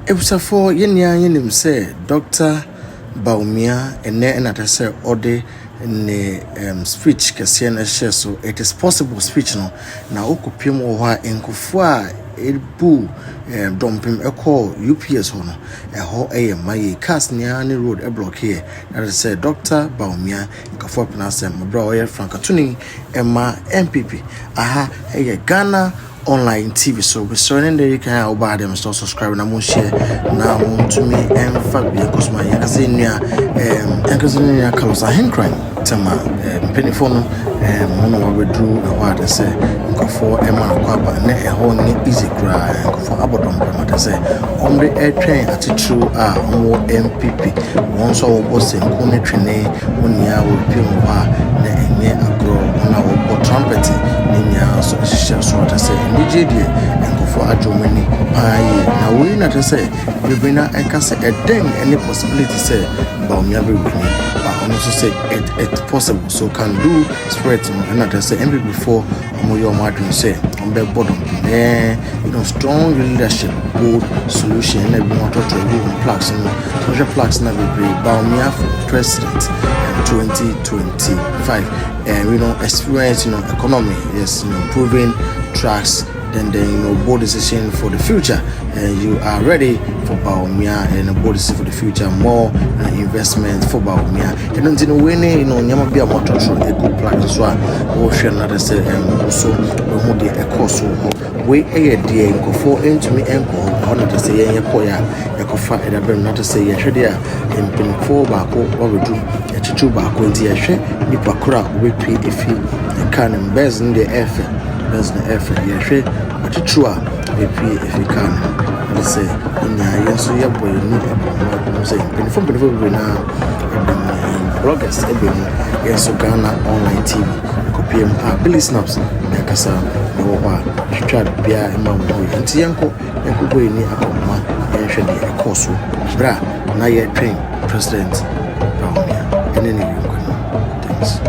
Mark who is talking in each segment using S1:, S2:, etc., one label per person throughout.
S1: Ebusafo yenya yenim say Dr. Bawumia and I say ode ne speech kese na share so it is possible speech no na okopiem wo ha Kufuor ebu dompim call UPSA ho no ho maye cars nia ne road block here that is say Dr. Bawumia Kufuor penasem bra oye frankatuni NPP aha Ghana online TV so we surrender you can over them so subscribe na mo share na mo to me fact because my yakazenia kalosa henkran tema penifon no wa withdraw what they say Kufuor kwaba na ho ni easy cry Kufuor abodom pema say on the air train at true on NPP won so wo boss nkune twene wonia wo pim wa na enye agro na wo trumpet ninya so share so what say ndjede Kufuor adwomani paye na we na to say we na ekase eden any possibility say Bawumia be winning but also say it possible so can do spread and I say MPP before your margin say on the bottom strong leadership bold solution and we want to plaques and social plaques na be Bawumia for president 2025 and experience economy yes improving tracks then bold decision for the future you are ready for Bawumia and a bold decision for the future more investment for Bawumia and then when nyama bia motor through a good plan so we share another say also who the course we dey Kufuor into me enko on to say ye koya Kufuor e da be not to say ye hwede a empinfo baako what we do e chichu baako nti ye hwe nipa kura we pay efi kan mbez in the efe bez na efe ye hwe chichu a we pay efi kan they say nya ye so ye boy ni e say empinfo be na bloggers e be yes Ghana online TV kopiem Billy Snaps na kasa na wo ha twa bia e ma wo nti yanko boy ni akoma e hwe de course bra na ye train president Bawumia and any thanks.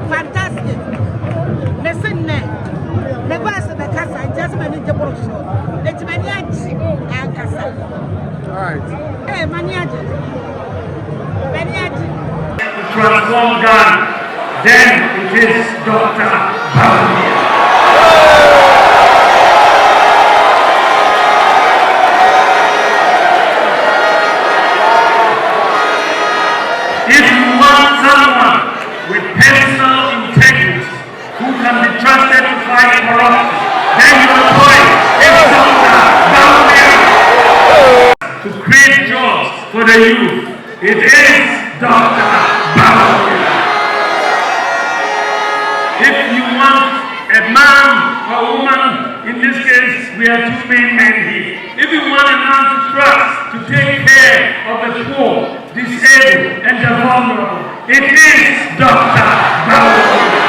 S2: Fantastic. Listen, the bus of the casa just managed the box. It's Maniaji and Casa.
S3: All right.
S2: Hey, Maniaji.
S4: To transform Ghana, then it is Dr. Bawumia. If you want someone with personal integrity who can be trusted to fight corruption, then your choice is Dr. Bawumia. To create jobs for the youth, it is Dr. Bawumia. If you want a man or woman, in this case we are two main men here. If you want a man to trust to take care of the poor, disabled and the vulnerable, it is Dr. Bawumia.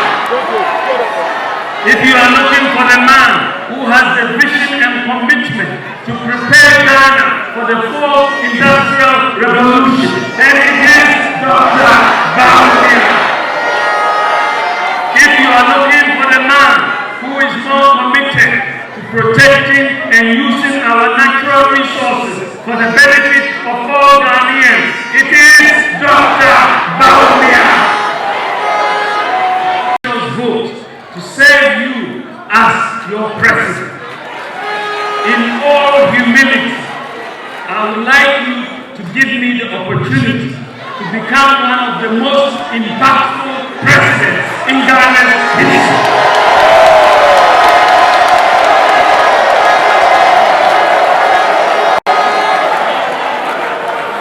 S4: If you are looking for the man who has the vision and commitment to prepare Ghana for the fourth industrial revolution, then it is Dr. Bawumia. If you are looking for the man who is more committed to protecting and using our natural resources for the benefit of all Ghanaians, it is Dr. Bawumia. Vote to serve you as your president. In all humility, I would like you to give me the opportunity to become one of the most impactful presidents in Ghana's history.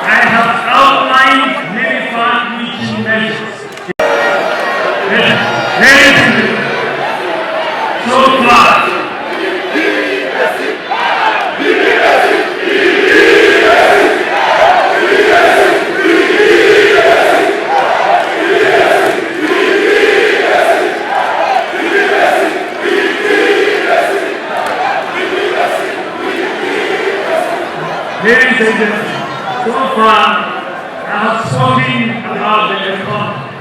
S4: I have outlined many far-reaching measures. Ladies and gentlemen, so far, ladies and gentlemen, so far I have spoken about the economy.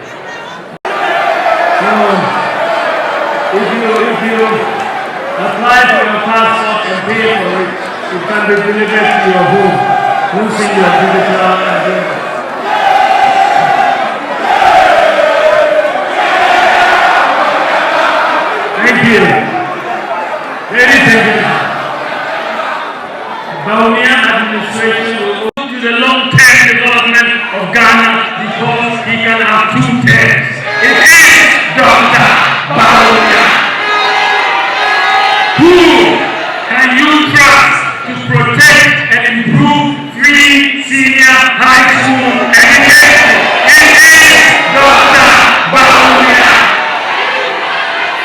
S4: So, if you apply for your passport and pay for it, it can be delivered to your home using your digital agenda. Thank you. Ladies and gentlemen, Bawumia administration will look to the long-term development of Ghana because he can have two terms. It is Dr. Bawumia. Who can you trust to protect and improve free senior high school education? It is Dr. Bawumia.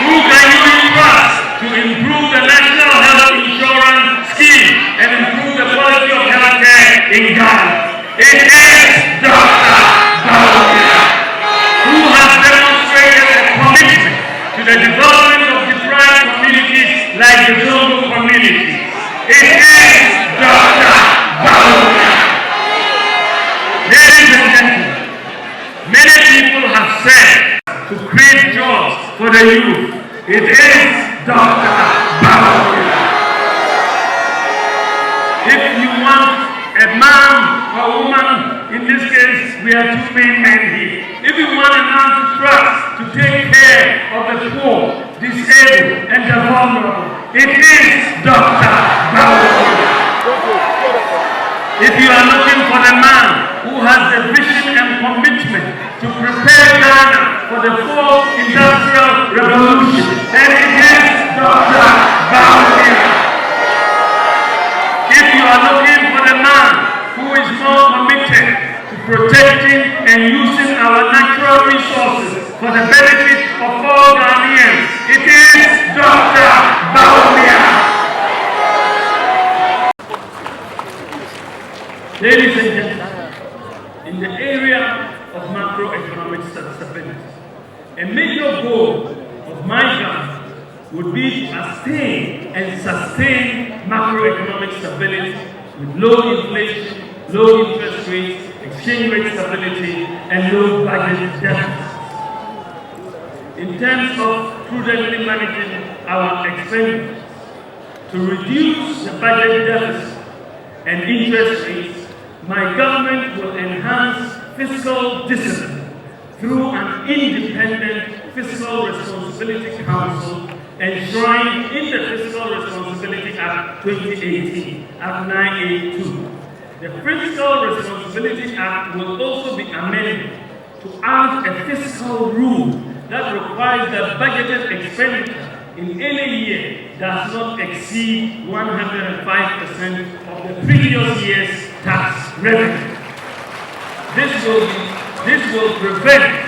S4: Who can you trust to improve the national health insurance scheme and improve the quality of health care in Ghana? It is Dr. Bawumia, who has demonstrated a commitment to the development of deprived communities like the Zongo community. It is Dr. Bawumia. Ladies and gentlemen, many people have said to create jobs for the youth, it is Dr. Bawumia. If you want a man or woman, in this case we are two main men here. If you want a man to trust to take care of the poor, disabled and the vulnerable, it is Dr. Bawumia. If you are looking for a man who has the vision and commitment to prepare Ghana for the fourth industrial revolution, then it is Dr. Bawumia. If you are looking for a man who is more committed to protecting and using our natural resources for the benefit of all Ghanaians, it is Dr. Bawumia. Ladies and gentlemen, in the area of macroeconomic stability, a major goal of my government would be to attain and sustain macroeconomic stability with low inflation, low interest rates, exchange rate stability, and low budget deficits. In terms of prudently managing our expenditures, to reduce the budget deficit and interest rates, my government will enhance fiscal discipline through an independent Fiscal Responsibility Council enshrined in the Fiscal Responsibility Act 2018, Act 982. The Fiscal Responsibility Act will also be amended to add a fiscal rule that requires that budgeted expenditure in any year does not exceed 105% of the previous year's tax revenue. This will prevent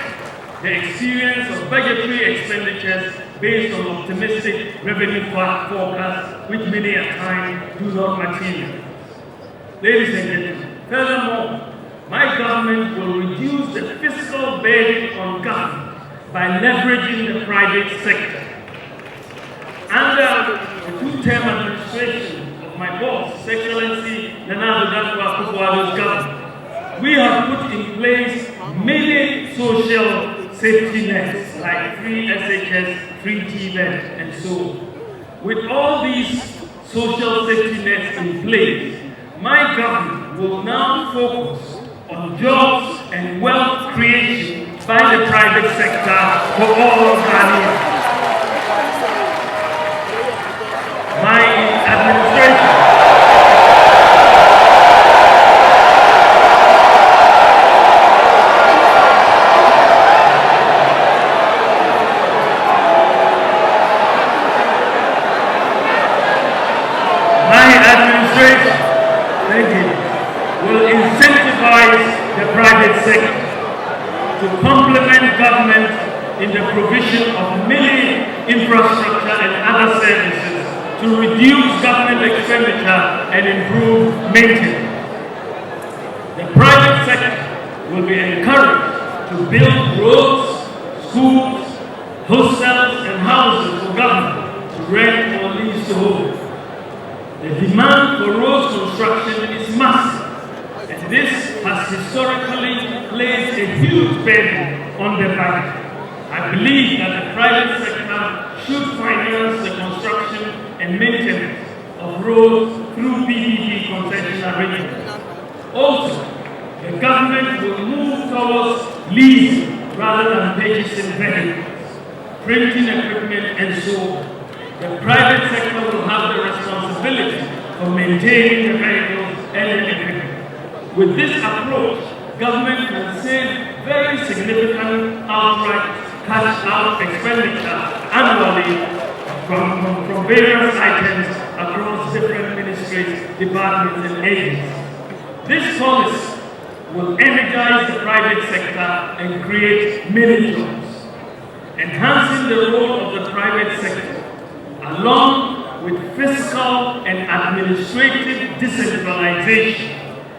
S4: the experience of budgetary expenditures based on optimistic revenue forecasts, which many a time do not materialize. Ladies and gentlemen, furthermore, my government will reduce the fiscal burden on government by leveraging the private sector. Under the two-term administration of my boss, His Excellency Kufuor's government, we have put in place many social safety nets like free SHS, free TVET, and so on. With all these social safety nets in place, my government will now focus on jobs and wealth creation by the private sector for all Ghanaians. My administration will incentivize the private sector to complement government in the provision of many infrastructure and other services to reduce government expenditure and improve maintenance. The private sector will be encouraged to build roads, schools, hostels, and houses for government to rent or lease to hold. The demand for road construction is massive, and this has historically placed a huge burden on the budget. I believe that the private sector should finance the construction and maintenance of roads through PPP concession arrangements. Also, the government will move towards leasing rather than purchasing vehicles, printing equipment, and so on. The private sector will have the responsibility for maintaining the vehicles and the equipment. With this approach, government will save very significant outright cash out expenditure annually from various items across different ministries, departments, and agencies. This policy will energize the private sector and create many jobs, enhancing the role of the private sector, along with fiscal and administrative decentralization,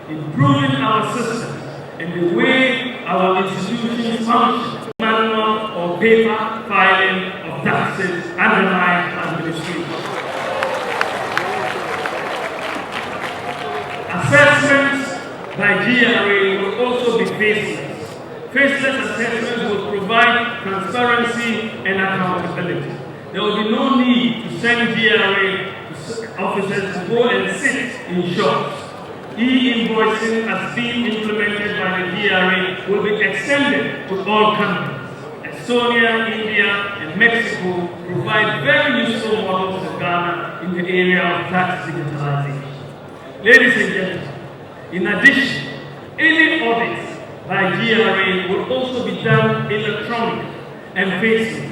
S4: improving our systems and the way our institutions function, manual or paper filing of taxes, underlying administration. Assessments by GRA will also be faceless. Faceless assessments will provide transparency and accountability. There will be no need to send GRA officers to go and sit in shops. E-invoicing as being implemented by the GRA will be extended to all countries. Estonia, India, and Mexico provide very useful models for Ghana in the area of tax digitalization. Ladies and gentlemen, in addition, any audits by GRA will also be done electronically and faceless.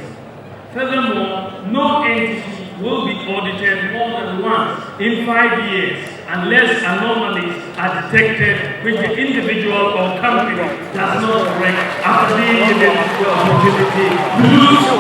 S4: Furthermore, no entity will be audited more than once in 5 years unless anomalies are detected which the individual or company does not correct after being given the opportunity to do so.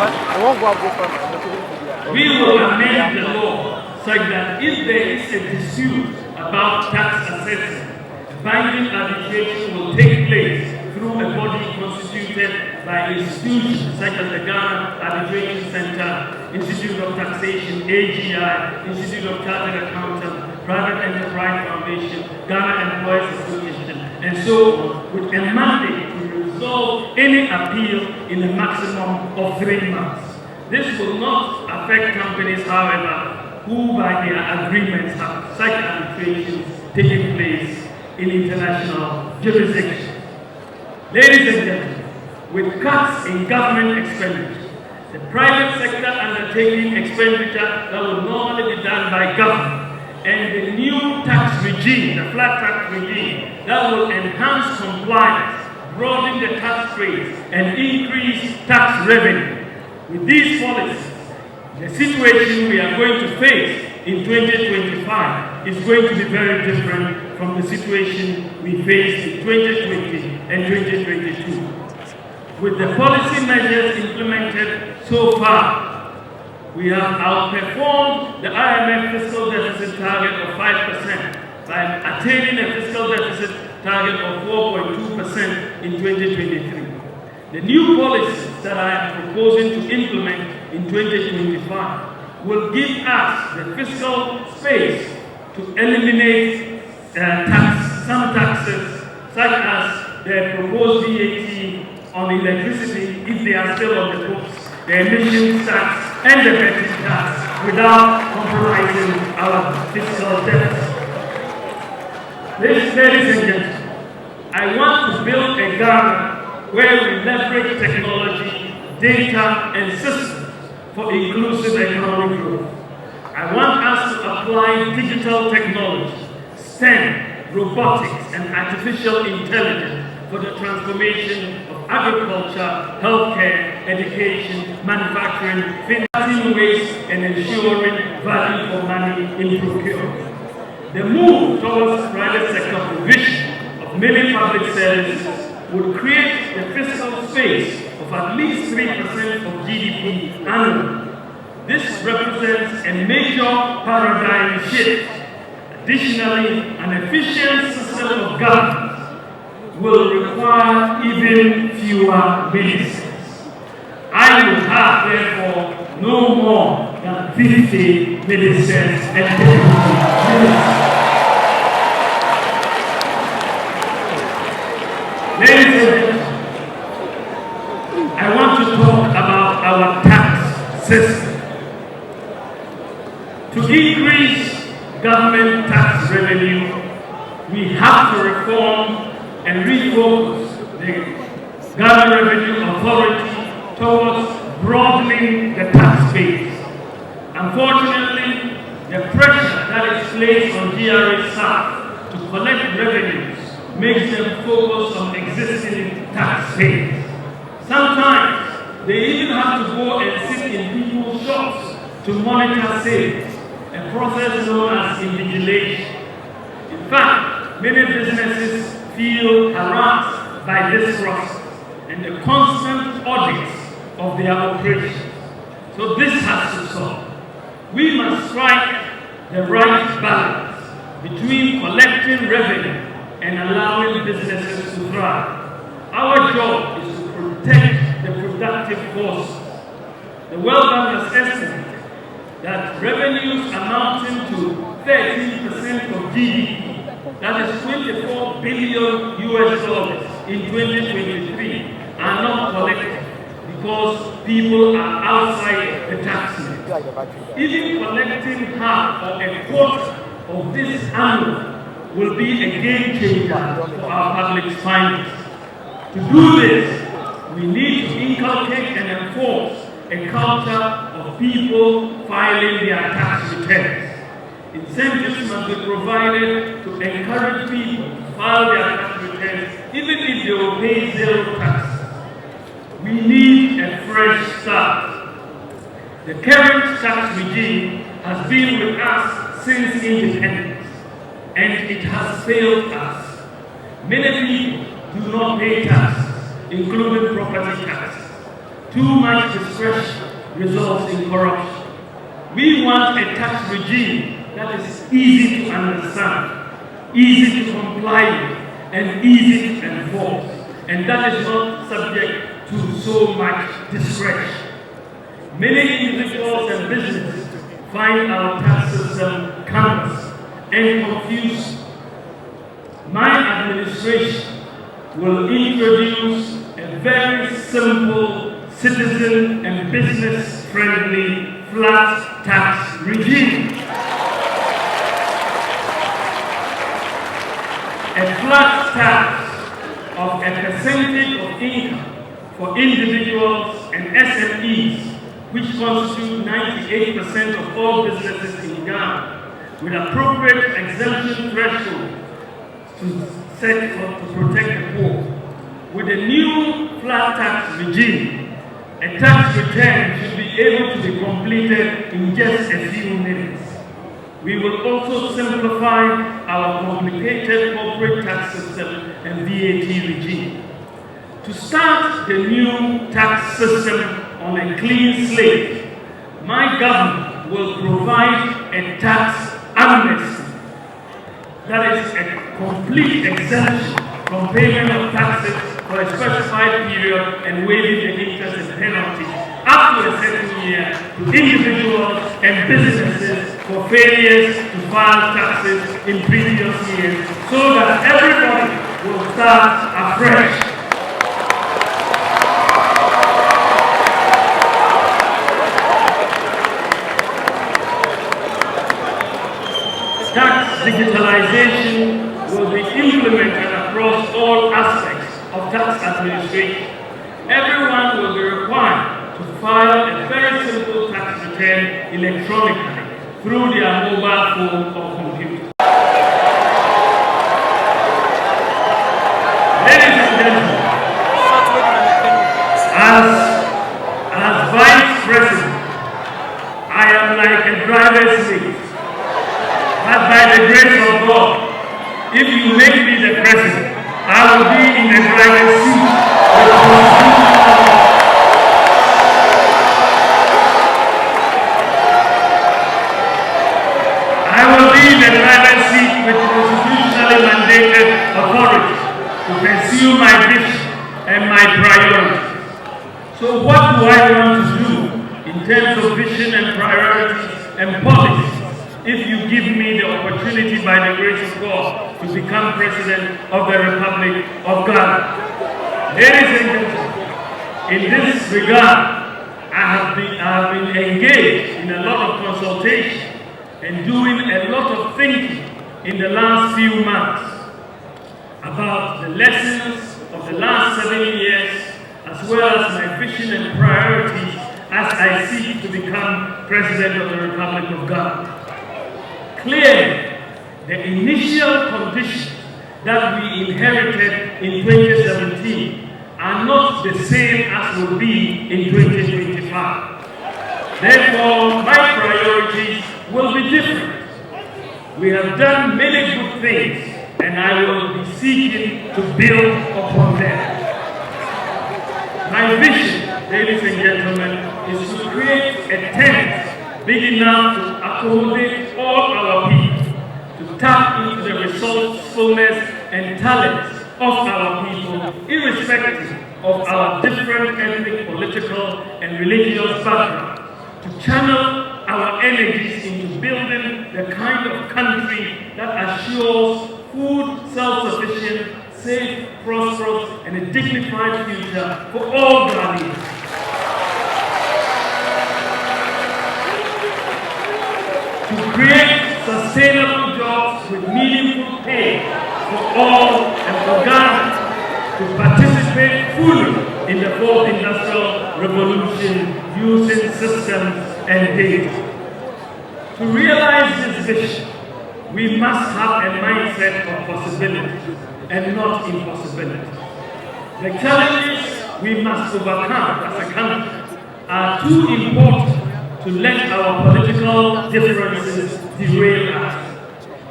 S4: We will amend the law such that if there is a dispute about tax assessment, binding arbitration will take place through a body constituted by institutions such as the Ghana Arbitration Center, Institute of Taxation, AGI, Institute of Chartered Accountants, Private Enterprise Foundation, Ghana Employees Association, and so on, with a mandate to resolve any appeal in a maximum of 3 months. This will not affect companies, however, who by their agreements have such arbitrations taking place in international jurisdictions. Ladies and gentlemen, with cuts in government expenditure, the private sector undertaking expenditure that would normally be done by government, and the new tax regime, the flat tax regime, that will enhance compliance, broaden the tax base, and increase tax revenue. With these policies, the situation we are going to face in 2025 is going to be very different from the situation we faced in 2020 and 2022. With the policy measures implemented so far, we have outperformed the IMF fiscal deficit target of 5% by attaining a fiscal deficit target of 4.2% in 2023. The new policies that I am proposing to implement in 2025 will give us the fiscal space to eliminate some taxes, such as the proposed VAT on electricity if they are still on the books, the emissions tax, and the betting tax, without compromising our fiscal deficit. Ladies and gentlemen, I want to build a Ghana where we leverage technology, data, and systems for inclusive economic growth. I want us to apply digital technology, STEM, robotics, and artificial intelligence for the transformation of agriculture, healthcare, education, manufacturing, financing waste, and ensuring value for money in procurement. The move towards private sector provision of many public services would create the fiscal space of at least 3% of GDP annually. This represents a major paradigm shift. Additionally, an efficient system of governance will require even fewer ministers. I will have, therefore, no more than 50 ministers and deputy ministers. Ladies and gentlemen, I want to talk about our tax system. To increase government tax revenue, we have to reform and refocus the Ghana Revenue Authority towards broadening the tax base. Unfortunately, the pressure that is placed on GRA staff to collect revenues makes them focus on existing tax payers. Sometimes they even have to go and sit in people's shops to monitor sales, a process known as invigilation. In fact, many businesses feel harassed by this process and the constant audits of their operations. So this has to stop. We must strike the right balance between collecting revenue and allowing businesses to thrive. Our job is to protect the productive forces. The World Bank has estimated that revenues amounting to 13% of GDP, that is $24 billion in 2023, are not collected because people are outside the tax net. Even collecting half or a quarter of this annual will be a game changer for our public finances. To do this, we need to inculcate and enforce a culture of people filing their tax returns. Incentives must be provided to encourage people to file their tax returns, even if they will pay zero tax. We need a fresh start. The current tax regime has been with us since independence, and it has failed us. Many people do not pay taxes, including property taxes. Too much discretion results in corruption. We want a tax regime that is easy to understand, easy to comply with, and easy to enforce, and that is not subject to so much discretion. Many individuals and businesses find our tax system cumbersome and confused. my administration will introduce a very simple, citizen and business-friendly flat tax regime. A flat tax of a percentage of income for individuals and SMEs, which constitute 98% of all businesses in Ghana, with appropriate exemption threshold to protect the poor. With a new flat tax regime, a tax return should be able to be completed in just a few minutes. We will also simplify our complicated corporate tax system and VAT regime. To start the new tax system on a clean slate, my government will provide a tax amnesty, that is a complete exemption from payment of taxes for a specified period and waiving the interest and penalty up to a certain year to individuals and businesses for failures to file taxes in previous years, so that everybody will start afresh. Tax digitalization will be implemented across all aspects of tax administration. Everyone will be required to file a very simple tax return electronically through their mobile phone or computer. Ladies and gentlemen, as Vice President, I am like a driver's seat. But by the grace of God, if you make me the president, I will be in the driver's seat. I will be in the driver's seat with constitutionally mandated authority to pursue my vision and my priorities. So what do I want to do in terms of vision and priorities and policies? If you give me the opportunity by the grace of God to become President of the Republic of Ghana. Ladies and gentlemen, in this regard, I have been engaged in a lot of consultation and doing a lot of thinking in the last few months about the lessons of the last 7 years, as well as my vision and priorities as I seek to become President of the Republic of Ghana. Clearly, the initial conditions that we inherited in 2017 are not the same as will be in 2025. Therefore, my priorities will be different. We have done many good things, and I will be seeking to build upon them. My vision, ladies and gentlemen, is to create a tent big enough to accommodate all our people, to tap into the resourcefulness and talents of our people, irrespective of our different ethnic, political, and religious backgrounds, to channel our energies into building the kind of country that assures food self-sufficient, safe, prosperous, and a dignified future for all Ghanaians. To create sustainable jobs with meaningful pay for all and for Ghana to participate fully in the fourth industrial revolution using systems and data. To realize this vision, we must have a mindset of possibility and not impossibility. The challenges we must overcome as a country are too important to let our political differences derail us.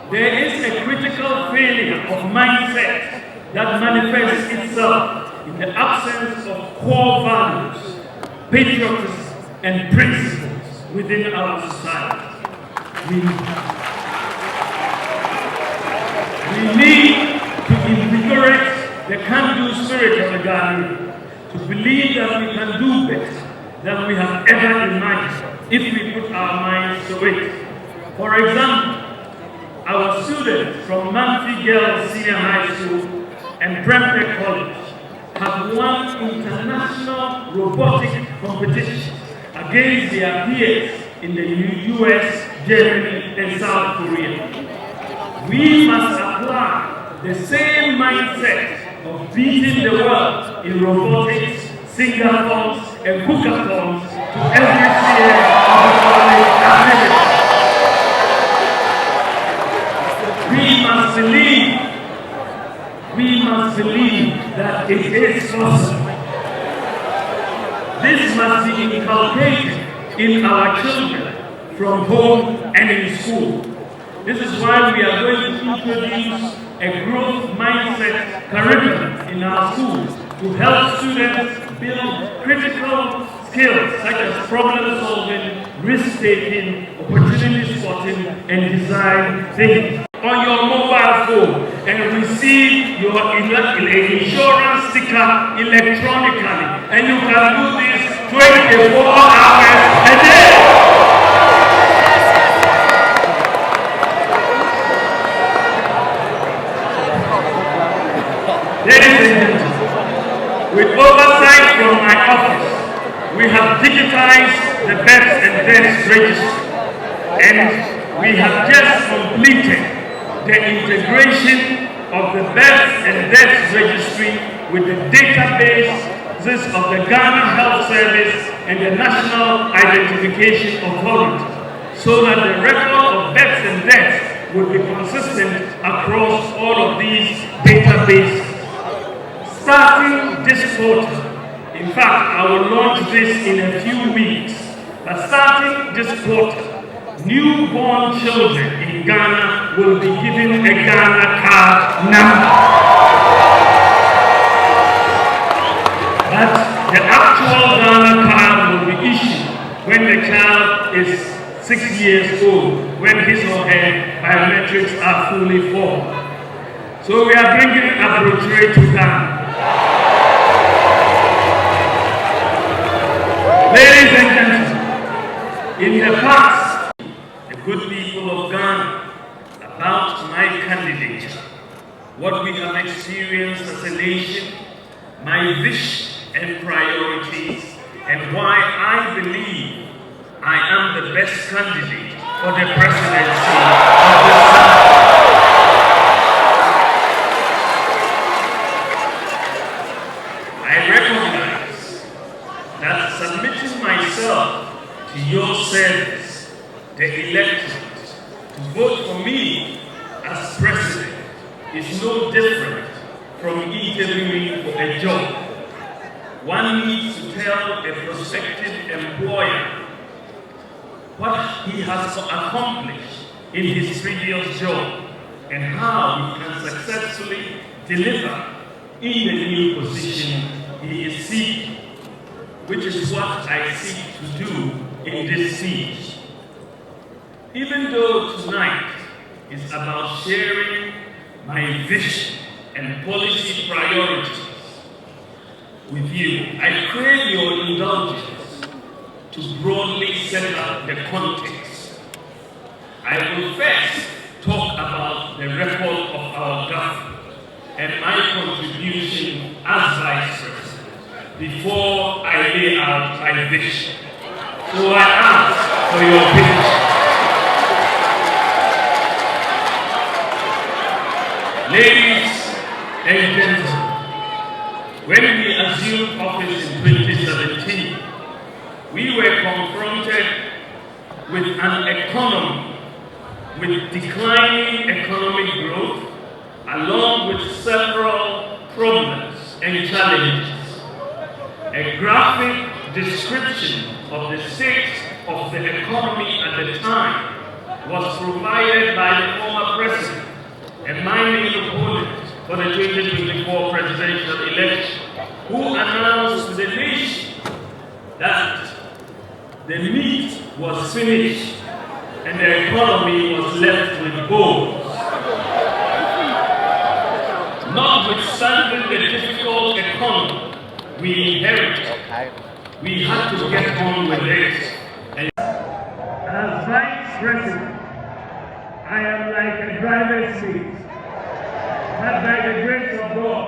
S4: There is a critical failure of mindset that manifests itself in the absence of core values, patriotism, and principles within our society. We need to invigorate the can-do spirit of the Ghanaian, to believe that we can do better than we have ever imagined if we put our minds to it. For example, our students from Manfi Girls Senior High School and Brentford College have won international robotic competitions against their peers in the US, Germany, and South Korea. We must apply the same mindset of beating the world in robotics, sing-alongs, and cook-alongs to every sphere of economic activity. We must believe that it is possible. This must be inculcated in our children from home and in school. This is why we are going to introduce a growth mindset curriculum in our schools to help students build critical skills such as problem solving, risk taking, opportunity spotting, and design thinking. On your mobile phone and receive your insurance sticker electronically, and you can do this 24 hours a day. Ladies and gentlemen, with oversight from my office, we have digitized the births and deaths registry, and we have just completed the integration of the births and deaths registry with the databases of the Ghana Health Service and the National Identification Authority, so that the record of births and deaths will be consistent across all of these databases. Starting this quarter, in fact, I will launch this in a few weeks, but starting this quarter, newborn children in Ghana will be given a Ghana card number. But the actual Ghana card will be issued when the child is 6 years old, when his or her biometrics are fully formed. So we are bringing Ex.Prez to Ghana. Ladies and gentlemen, in the past, the good people of Ghana, about my candidature, what we have experienced as a nation, my vision and priorities, and why I believe I am the best candidate for the presidency of the South. I recognize that submitting myself to your service, the electorate, to vote for me as president is no different from interviewing for a job. One needs to tell a prospective employer what he has accomplished in his previous job and how he can successfully deliver in the new position he is seeking, which is what I seek to do in this speech. Even though tonight is about sharing my vision and policy priorities with you, I crave your indulgence to broadly set up the context. I will first talk about the record of our government and my contribution as Vice President before I lay out my vision. So I ask for your patience. Ladies and gentlemen, when we assumed office in 2017, we were confronted with an economy with declining economic growth, along with several problems and challenges. A graphic description of the state of the economy at the time was provided by the former president and my main opponent for the 2024 presidential election, who announced to the nation that the meat was finished and the economy was left with bones. Notwithstanding the difficult economy we inherited, we had to get on with it. And as Vice President, I I am like a driver's seat. But by the grace of God,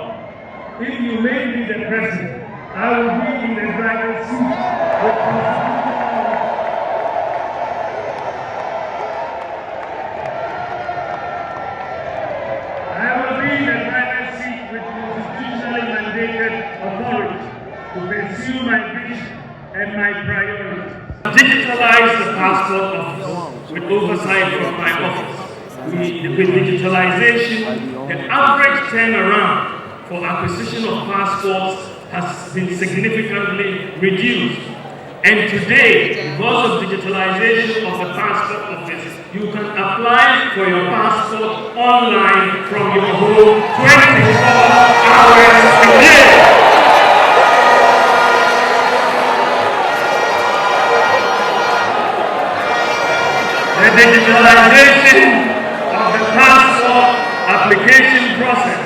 S4: if you make me the president, I will be in the driver's seat with constitutionally mandated authority to pursue my vision and my priorities. Digitalize the passport office with oversight from my office. With digitalization, the average turnaround for acquisition of passports has been significantly reduced. And today, because of digitalization of the passport office, you can apply for your passport online from your home 24 hours a day. The digitalization of the passport application process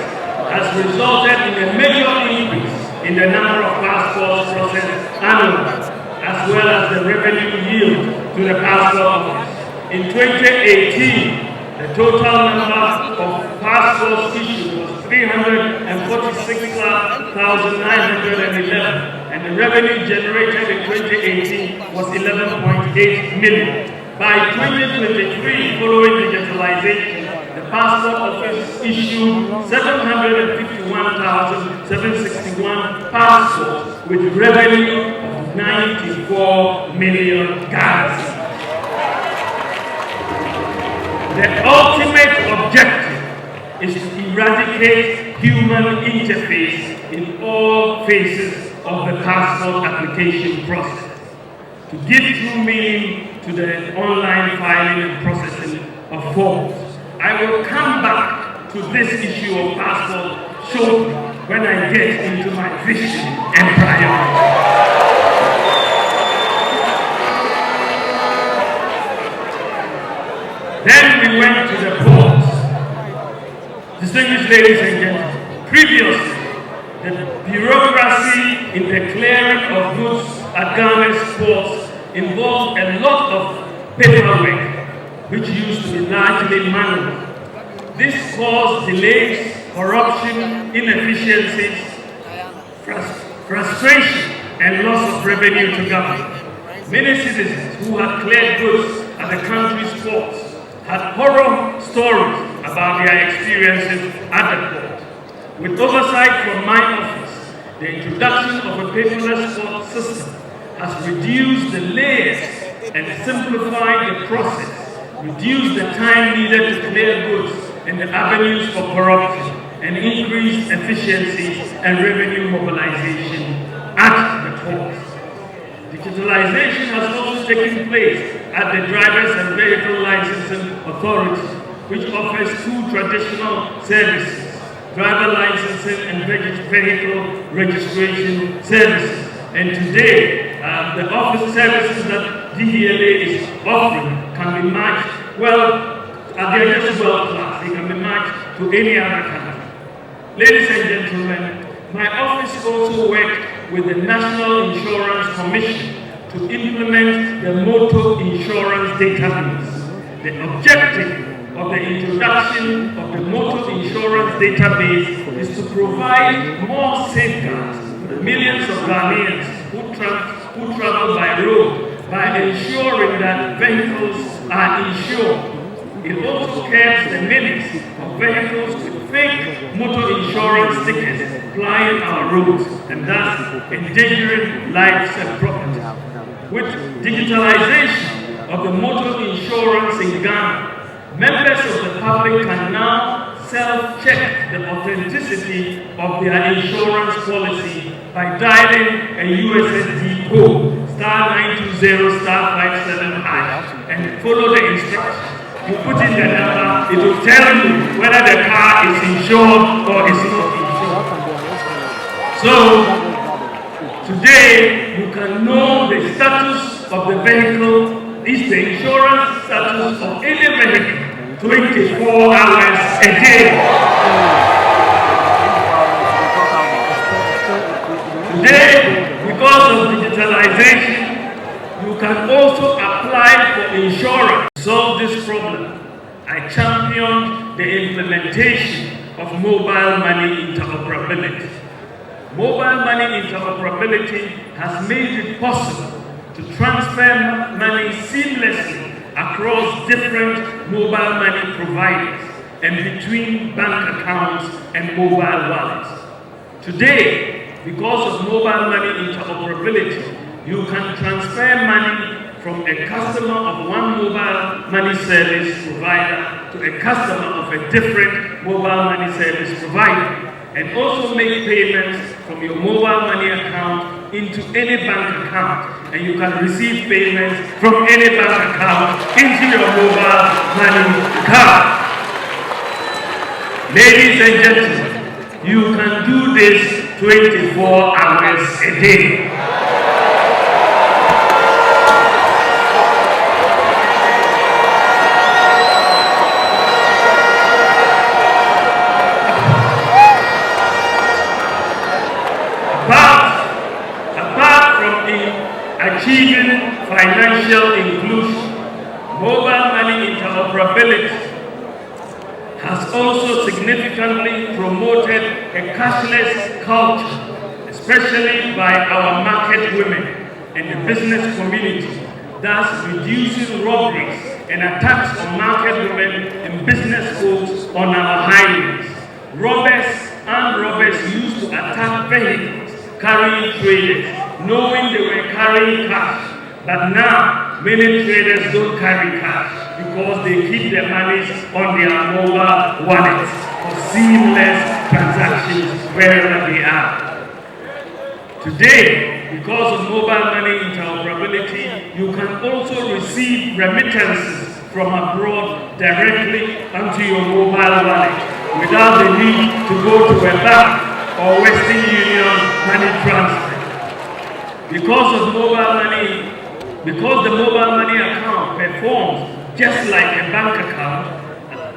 S4: has resulted in a major increase in the number of passports processed annually, as well as the revenue yield to the passport office. In 2018, the total number of passports issued was 346,911, and the revenue generated in 2018 was 11.8 million. By 2023, following digitalization, the passport office issued 751,761 passports with revenue of 94 million Ghana. The ultimate objective is to eradicate human interface in all phases of the passport application process, to give true meaning to the online filing and processing of forms. I will come back to this issue of passport shortly when I get into my vision and priority. Then we went to the ports. Distinguished ladies and gentlemen, previously, the bureaucracy in the clearing of goods at Ghana's ports involved a lot of paperwork, which used to be largely manual. This caused delays, corruption, inefficiencies, frustration, and loss of revenue to government. Many citizens who had cleared goods at the country's ports had horror stories about their experiences at the port. With oversight from my office, the introduction of a paperless port system has reduced the layers and simplified the process, reduced the time needed to clear goods and the avenues for corruption, and increased efficiencies and revenue mobilization at the ports. Digitalization has also taken place at the Drivers and Vehicle Licensing Authority, which offers two traditional services: driver licensing and vehicle registration services. And today, the office services that DVLA is offering can be matched, well, they're just world class. They can be matched to any other country. Ladies and gentlemen, my office also worked with the National Insurance Commission to implement the motor insurance database. The objective of the introduction of the motor insurance database is to provide more safeguards for the millions of Ghanaians who travel by road by ensuring that vehicles are insured. It also curbs the menace of vehicles with fake motor insurance stickers plying our roads and thus endangering lives and property. With digitalization of the motor insurance in Ghana, members of the public can now self-check the authenticity of their insurance policy by dialing a USSD code *920*57# and follow the instructions. You put in the number, it will tell you whether the car is insured or is not insured. So, today you can know the status of the vehicle, is the insurance status of any vehicle 24 hours a day. Today, because of digitalization, you can also apply for insurance. To solve this problem, I had championed the implementation of mobile money interoperability. Mobile money interoperability has made it possible to transfer money seamlessly across different mobile money providers and between bank accounts and mobile wallets. Today, because of mobile money interoperability, you can transfer money from a customer of one mobile money service provider to a customer of a different mobile money service provider, and also make payments from your mobile money account into any bank account, and you can receive payments from any bank account into your mobile money account. Ladies and gentlemen, you can do this 24 hours a day. Apart from achieving financial inclusion, mobile money interoperability has also significantly promoted a cashless culture, especially by our market women and the business community, thus reducing robberies and attacks on market women and business folks on our highways. Robbers used to attack vehicles carrying traders, knowing they were carrying cash. But now, many traders don't carry cash because they keep their monies on their mobile wallets for seamless transactions wherever they are. Today, because of mobile money interoperability, you can also receive remittances from abroad directly onto your mobile wallet without the need to go to a bank or Western Union money transfer. Because the mobile money account performs just like a bank account,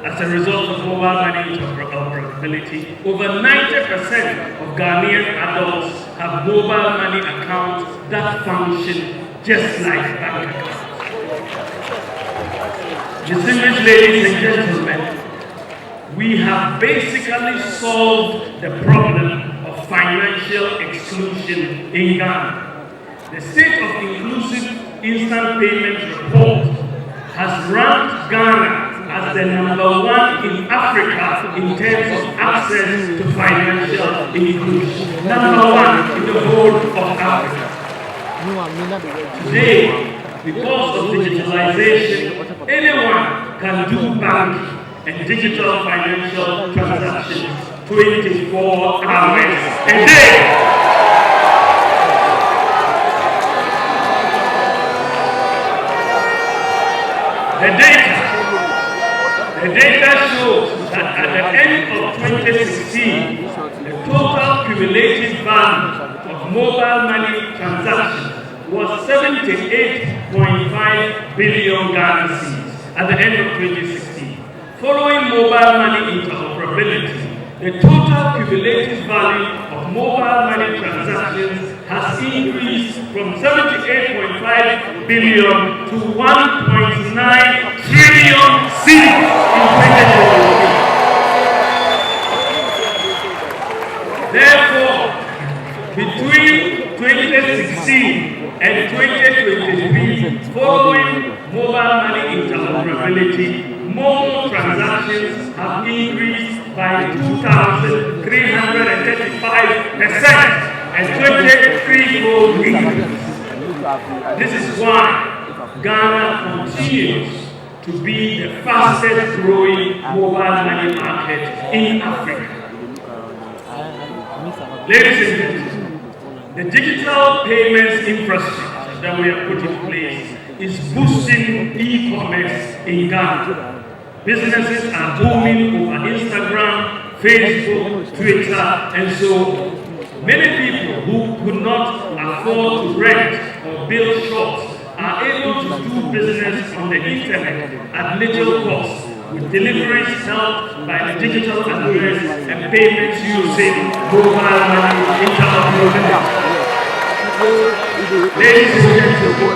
S4: as a result of mobile money interoperability, over 90% of Ghanaian adults have mobile money accounts that function just like bank accounts. Distinguished ladies and gentlemen, we have basically solved the problem of financial exclusion in Ghana. The State of Inclusive Instant Payment Report has ranked Ghana as the #1 in Africa in terms of access to financial inclusion. #1 in the whole of Africa. Today, because of digitalization, anyone can do banking and digital financial transactions 24 hours a day. The data shows that at the end of 2016, the total cumulative value of mobile money transactions was 78.5 billion Ghana cedis at the end of 2016. Following mobile money interoperability, the total cumulative value of mobile money transactions has increased from 78.5 billion to 1.9 trillion cedis in 2023. Therefore, between 2016 and 2023, following mobile money interoperability, mobile transactions have increased by 2,335% and 23-fold increase. This is why Ghana continues to be the fastest growing mobile money market in Africa. Ladies and gentlemen, the digital payments infrastructure that we have put in place is boosting e-commerce in Ghana. Businesses are booming over Instagram, Facebook, Twitter, and so on. Many people who could not afford to rent or build shops are able to do business on the internet at little cost, with deliveries helped by the digital address and payments using mobile money interoperability. Ladies and gentlemen,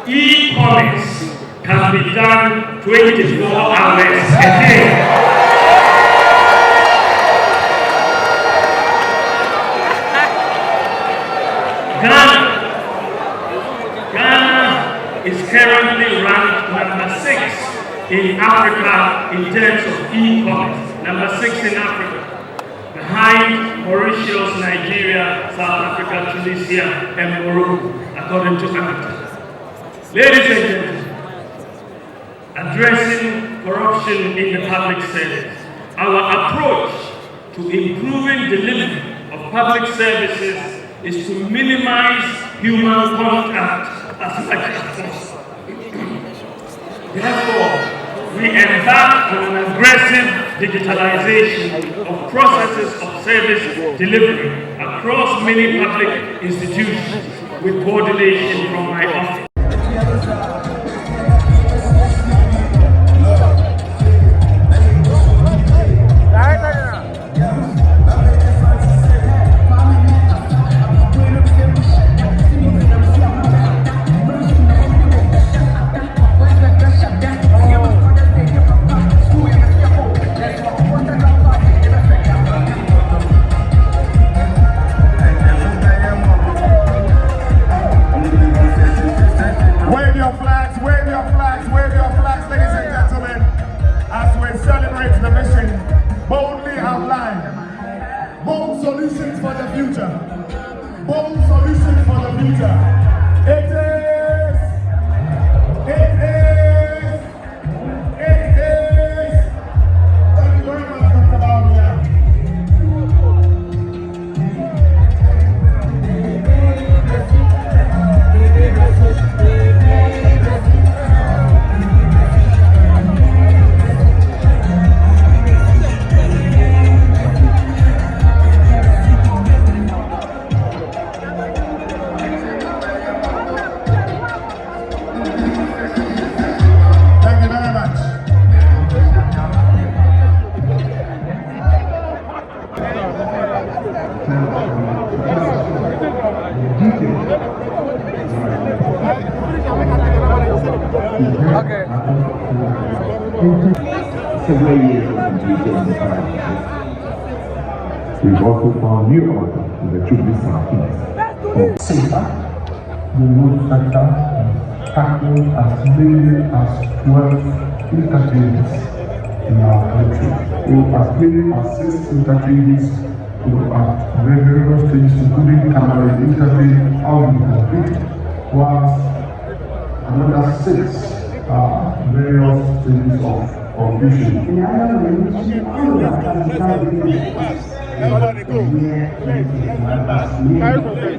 S4: e-commerce can be done 24 hours a day. Ghana is currently ranked number 6 in Africa in terms of e-commerce. Number 6 in Africa, behind Mauritius, Nigeria, South Africa, Tunisia, and Morocco, according to ACTA. Ladies and gentlemen, addressing corruption in the public service, our approach to improving delivery of public services is to minimize human contact as much as possible. Therefore, we embark on an aggressive digitalization of processes of service delivery across many public institutions with coordination from my office.
S3: Bold solutions for the future. Bold solutions for the future. It is. Thank you very much, Dr. Bawumia.
S5: Okay. Several years of completion in the private. We've also found new order in the Chubby Southeast.
S6: Safer, the road sector tackle as many as 12 interchanges in our country. As many as 6 interchanges at various stages, including Cameroon interchange, how we complete, whilst another 6 various stages of completion.
S3: Your Excellency.